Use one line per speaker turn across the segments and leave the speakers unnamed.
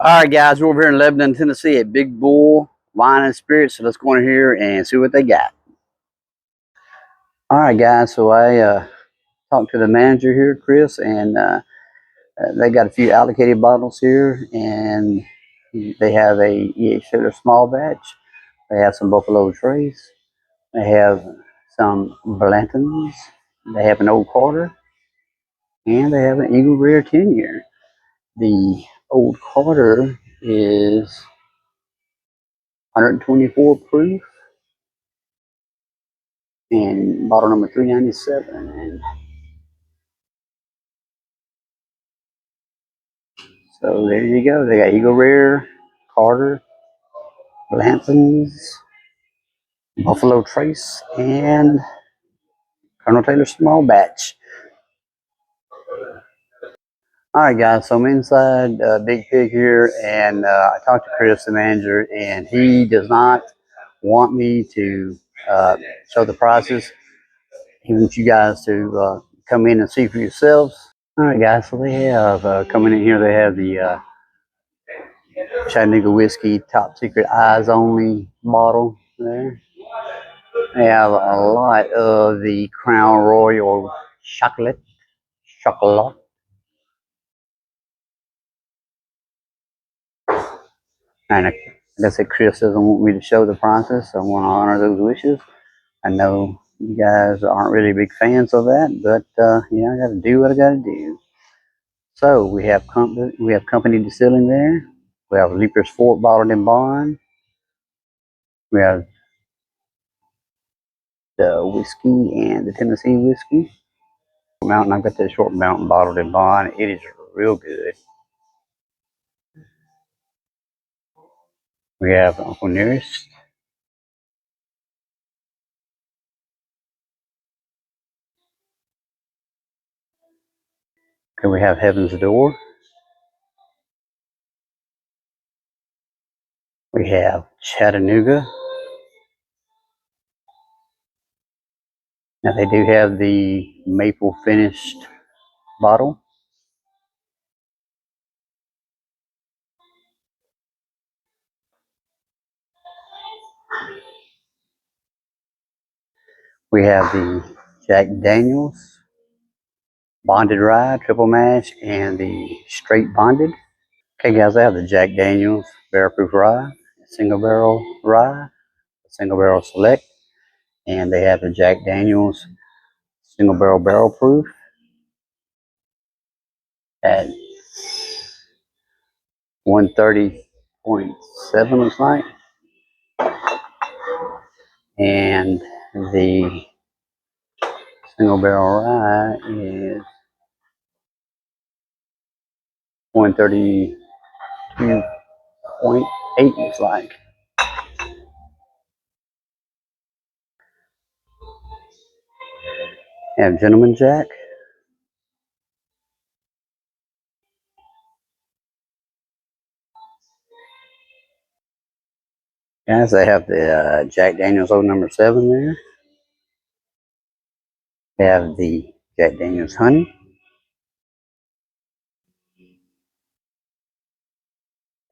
All right, guys, we're over here in Lebanon, Tennessee at Big Bull Wine and Spirits. So let's go in here and see what they got. All right, guys. So I talked to the manager here, Chris, and they got a few allocated bottles here, and they have a EH small batch. They have some Buffalo Trace. They have some Blantons. They have an Old Carter, and they have an Eagle Rare 10-year. The Old Carter is 124 proof. And bottle number 397. And so there you go. They got Eagle Rare, Carter, Lansons, Buffalo Trace, and Colonel Taylor Small Batch. All right, guys. So I'm inside Big Pig here, and I talked to Chris, the manager, and he does not want me to show the prices. He wants you guys to come in and see for yourselves. All right, guys. So they have coming in here. They have the Chattanooga whiskey top secret eyes only bottle there. They have a lot of the Crown Royal chocolate. And like I said, Chris doesn't want me to show the prices, so I want to honor those wishes. I know you guys aren't really big fans of that, but I got to do what I got to do. So we have company distilling there. We have Leaper's Fort bottled in bond. We have the whiskey and the Tennessee whiskey. Mountain, I've got that short mountain bottled in bond. It is real good. We have Uncle Nearest. Okay, we have Heaven's Door. We have Chattanooga. Now they do have the maple finished bottle. We have the Jack Daniels bonded rye, triple mash, and the straight bonded. Okay, guys, I have the Jack Daniels barrel proof rye, single barrel rye, single barrel select, and they have the Jack Daniels single barrel proof at 130.7 looks like, and the single barrel rye is 132.8 looks like. Have Gentleman Jack. Guys, they have the Jack Daniels Old Number 7 there. They have the Jack Daniels Honey.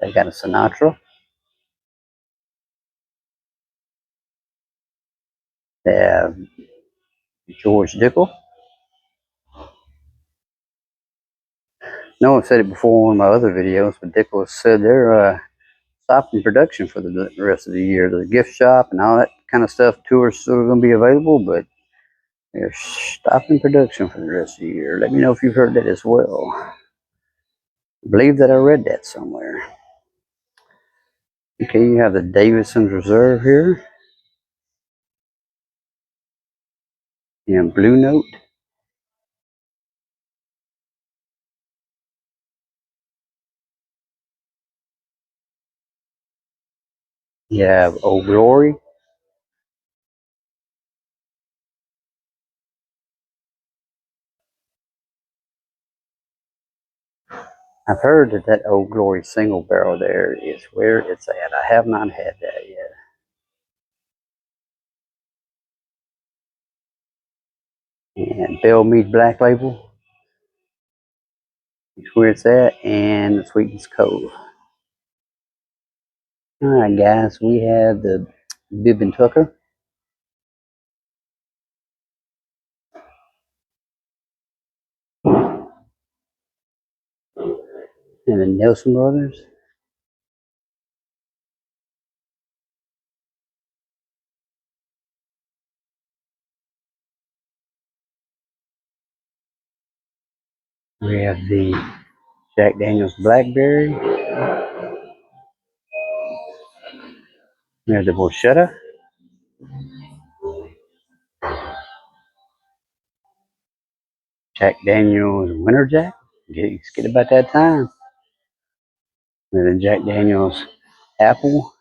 They got a Sinatra. They have George Dickel. No, I've said it before in my other videos, but Dickel said they're stopping production for the rest of the year. The gift shop and all that kind of stuff, tours still going to be available, but they're stopping production for the rest of the year. Let me know if you've heard that as well. I believe that I read that somewhere. Okay, you have the Davidson's Reserve here. You have Blue Note. You have Old Glory. I've heard that that Old Glory single barrel there is where it's at. I have not had that yet. And Bell Mead Black Label is where it's at, and Sweetens Cove. All right, guys, we have the Bib and Tucker and the Nelson brothers. We have the Jack Daniels Blackberry. We have the Borchetta. Jack Daniels Winter Jack. Get about that time. And then Jack Daniels Apple.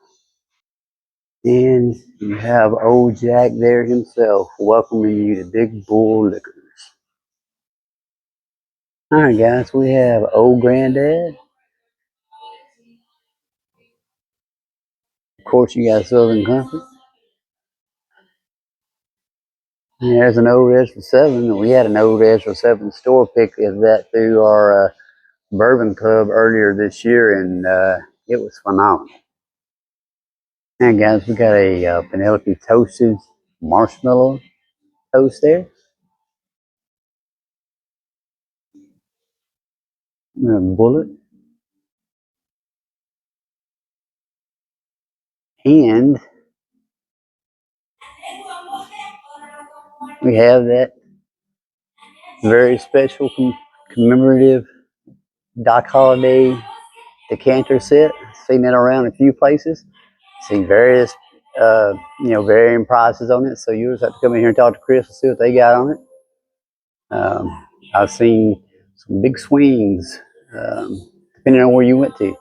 And you have old Jack there himself welcoming you to Big Bull Liquors. All right, guys, we have Old Granddad. Of course, you got Southern Comfort. And there's an old Red for 7. We had an old Red for 7 store pick of that through our bourbon club earlier this year, and it was phenomenal. And guys, we got a Penelope toasted marshmallow toast there. A bullet. And we have that very special commemorative Doc Holiday decanter set. Seen it around a few places. See various, varying prices on it. So you just have to come in here and talk to Chris and see what they got on it. I've seen some big swings, depending on where you went to.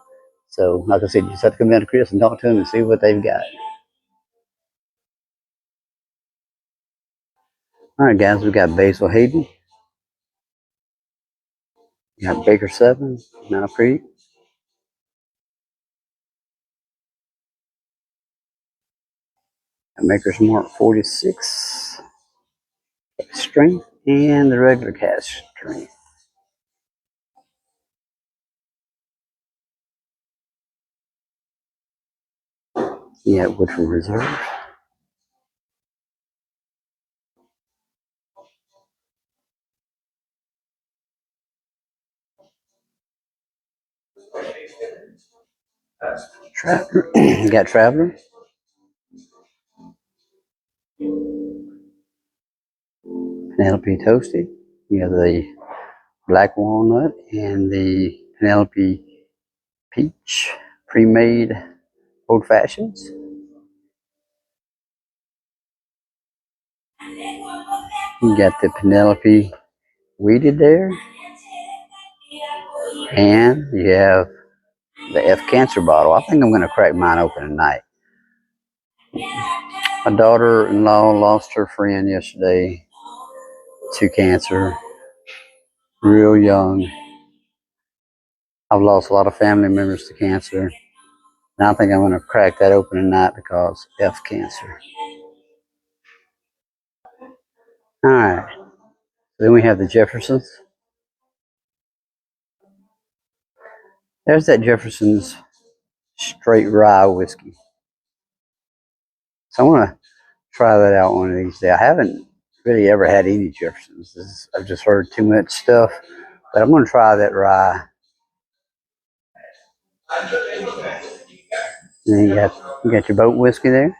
So, like I said, you just have to come down to Chris and talk to them and see what they've got. All right, guys, we got Basil Hayden. We got Baker 7, Mount Creek. Maker's Mark 46 strength and the regular cask strength. Yeah, Woodford Reserve. Traveler. You got Traveler. Penelope Toasted. You have the Black Walnut and the Penelope Peach pre-made old fashions. You got the Penelope weeded there. And you have the F Cancer bottle. I think I'm going to crack mine open tonight. My daughter-in-law lost her friend yesterday to cancer, real young. I've lost a lot of family members to cancer. And I think I'm going to crack that open tonight because F Cancer. All right. Then we have the Jeffersons. There's that Jefferson's straight rye whiskey. So I want to try that out one of these days. I haven't really ever had any Jeffersons. I've just heard too much stuff. But I'm going to try that rye. And then you got your boat whiskey there.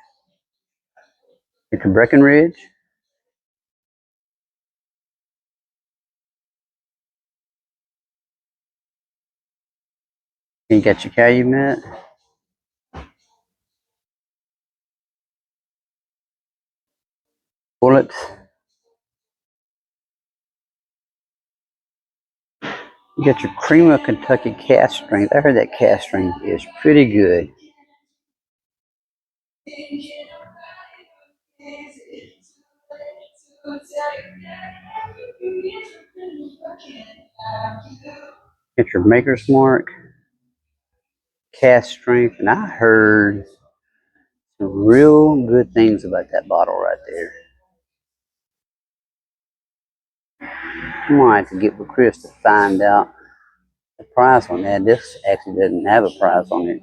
Get your Breckenridge. And you got your Calumet. Bullet. You got your Cream of Kentucky cask strength. I heard that cask strength is pretty good. Get your Maker's Mark cask strength. And I heard some real good things about that bottle right there. I might have to get with Chris to find out the price on that. This actually doesn't have a price on it.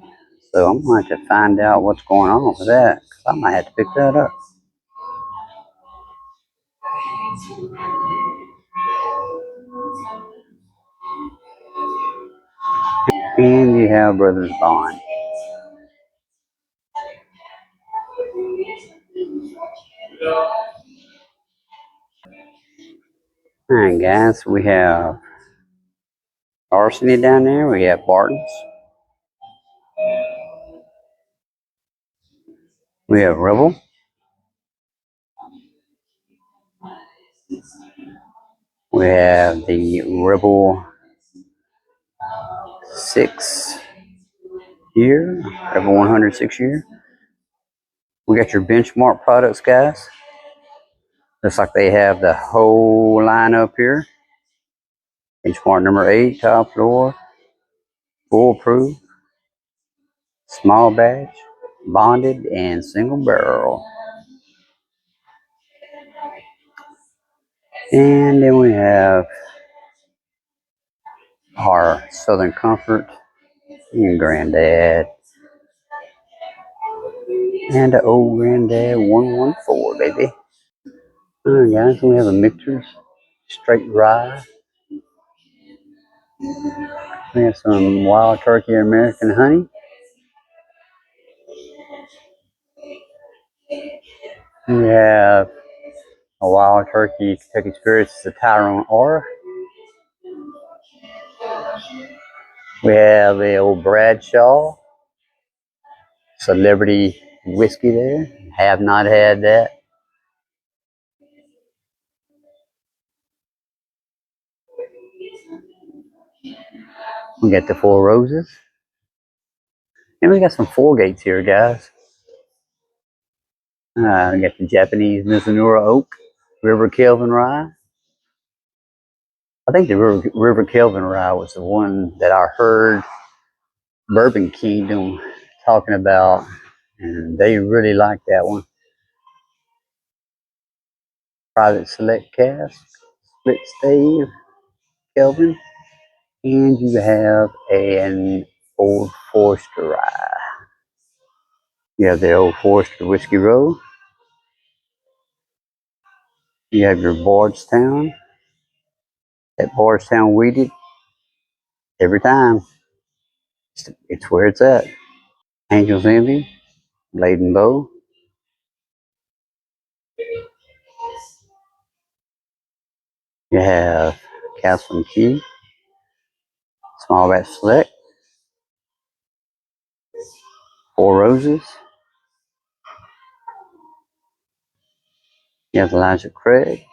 So I'm going to have to find out what's going on with that, because I might have to pick that up. And you have Brothers Bond. Alright guys, we have Arseny down there, we have Barton's, we have Rebel, we have the Rebel 6 year, Rebel 106 year. We got your benchmark products, guys. Looks like they have the whole line up here. Benchmark number 8, top floor, foolproof, small batch, bonded, and single barrel. And then we have our Southern Comfort and Granddad. And the old Granddad 114, baby. Alright guys, we have a mixers, straight rye. We have some Wild Turkey American Honey. We have a Wild Turkey Kentucky Spirits, the Tyrone R. We have a old Bradshaw Celebrity Whiskey there. Have not had that. We got the Four Roses. And we got some Four Gates here, guys. We got the Japanese Mizunara Oak, River Kelvin Rye. I think the River Kelvin Rye was the one that I heard Bourbon Kingdom talking about, and they really liked that one. Private Select Cask, Split Stave, Kelvin, and you have an Old Forester Rye. You have the Old Forester Whiskey Row. You have your Bardstown. That Bardstown weeded every time. It's where it's at. Angel's Envy, Laden Bow. You have Castle and Key, Small Batch Select, Four Roses. You have Elijah Craig.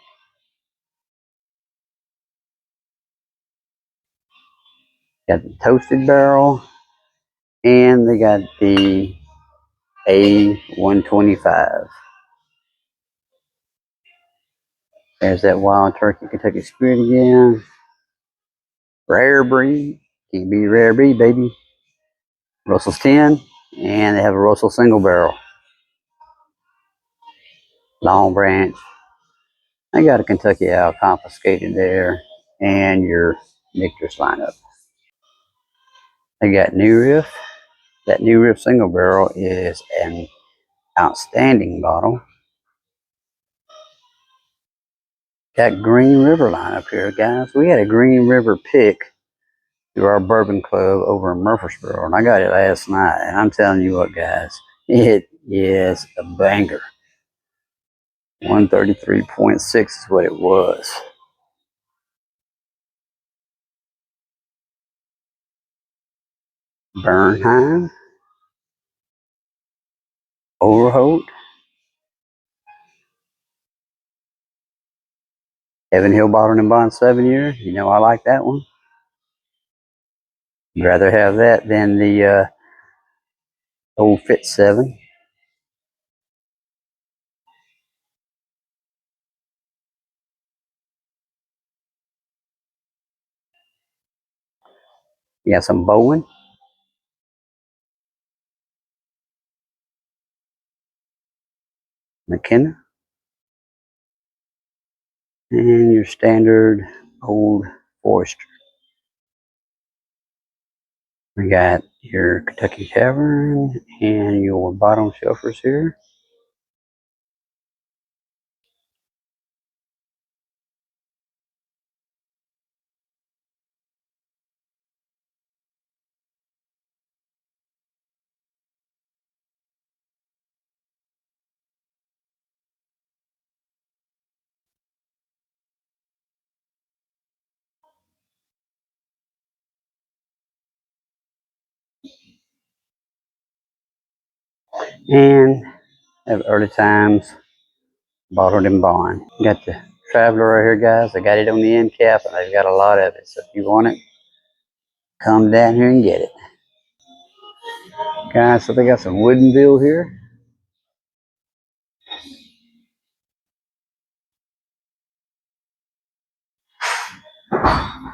You got the Toasted Barrel, and they got the A125. There's that Wild Turkey Kentucky Spirit again. Rare breed. Can't be rare breed, baby. Russell's 10. And they have a Russell single barrel. Long Branch. They got a Kentucky Owl confiscated there. And your Victor's lineup. They got New Riff. That New Riff single barrel is an outstanding bottle. Got Green River lineup here, guys. We had a Green River pick through our bourbon club over in Murfreesboro, and I got it last night, and I'm telling you what, guys, it is a banger. 133.6 is what it was. Bernheim, Overholt, Heaven Hill Bottled and Bond 7 year. You know I like that one. I'd rather have that than the old Fit 7. You got some Bowen, McKenna, and your standard Old Forester. We got your Kentucky Tavern and your bottom shelfers here. And have early times bottled in bond. Got the Traveler right here, guys. I got it on the end cap and I've got a lot of it. So if you want it, come down here and get it. Guys, so they got some Woodenville here.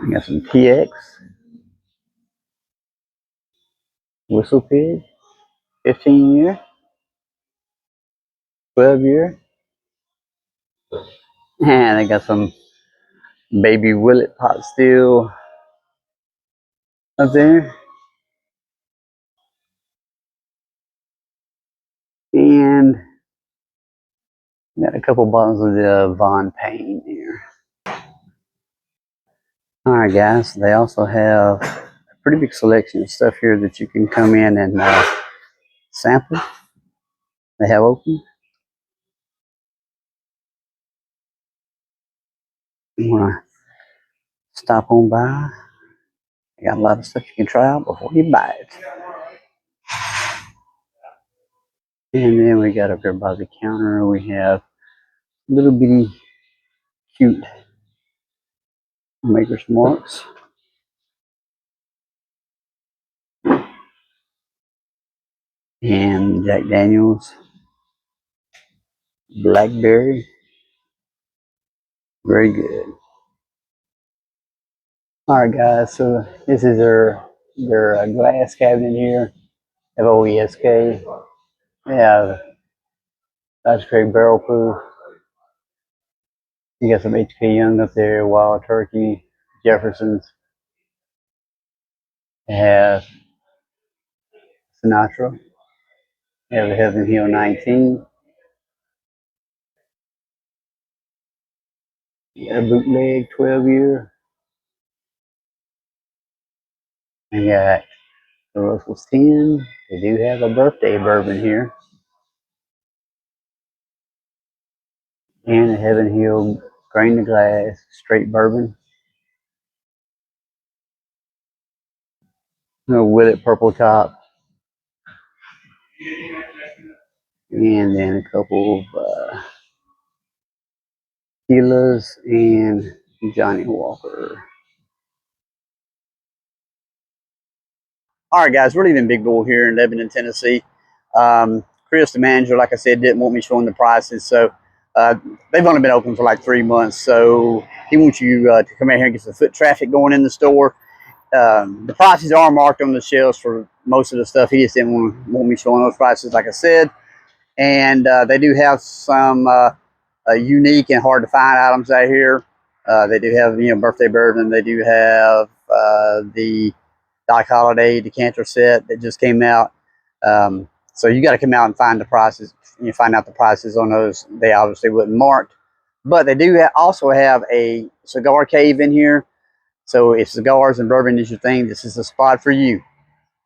We got some PX, Whistle Pig, 15 year, 12 year. And they got some Baby Willet pot still up there. And got a couple bottles of the Von Payne here. Alright guys, they also have a pretty big selection of stuff here that you can come in and sample. They have open. You want to stop on by. They got a lot of stuff you can try out before you buy it. And then we got up here by the counter, we have little bitty cute Maker's Marks. And Jack Daniels, Blackberry, very good. Alright guys, so this is their glass cabinet here. They have OESK. They have Ice Cream Barrel Proof. You got some HK Young up there, Wild Turkey, Jefferson's. They have Sinatra. They have the Heaven Hill 19. You got a bootleg 12 year. And got the Russell's 10. They do have a birthday bourbon here. And a Heaven Hill grain to glass straight bourbon. With it purple top. And then a couple of tequilas and Johnny Walker. All right, guys, we're leaving Big Bull here in Lebanon, Tennessee. Chris, the manager, like I said, didn't want me showing the prices, so they've only been open for like 3 months, so he wants you to come in here and get some foot traffic going in the store. The prices are marked on the shelves for most of the stuff. He just didn't want me showing those prices, like I said. And they do have some unique and hard to find items out here. They do have, birthday bourbon. They do have the Doc Holiday decanter set that just came out. So you got to come out and find the prices. You find out the prices on those. They obviously wasn't marked, but they do also have a cigar cave in here. So if cigars and bourbon is your thing, this is the spot for you.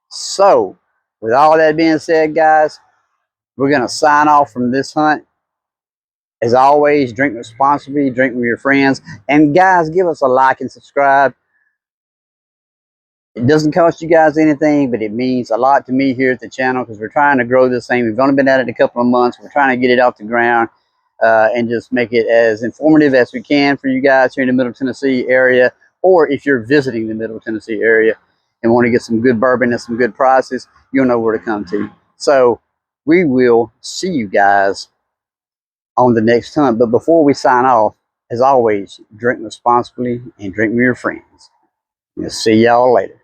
So with all that being said, guys, we're going to sign off from this hunt. As always, drink responsibly, drink with your friends. And guys, give us a like and subscribe. It doesn't cost you guys anything, but it means a lot to me here at the channel because we're trying to grow this thing. We've only been at it a couple of months. We're trying to get it off the ground and just make it as informative as we can for you guys here in the Middle Tennessee area. Or if you're visiting the Middle Tennessee area and want to get some good bourbon and some good prices, you'll know where to come to. So we will see you guys on the next hunt. But before we sign off, as always, drink responsibly and drink with your friends. We'll see y'all later.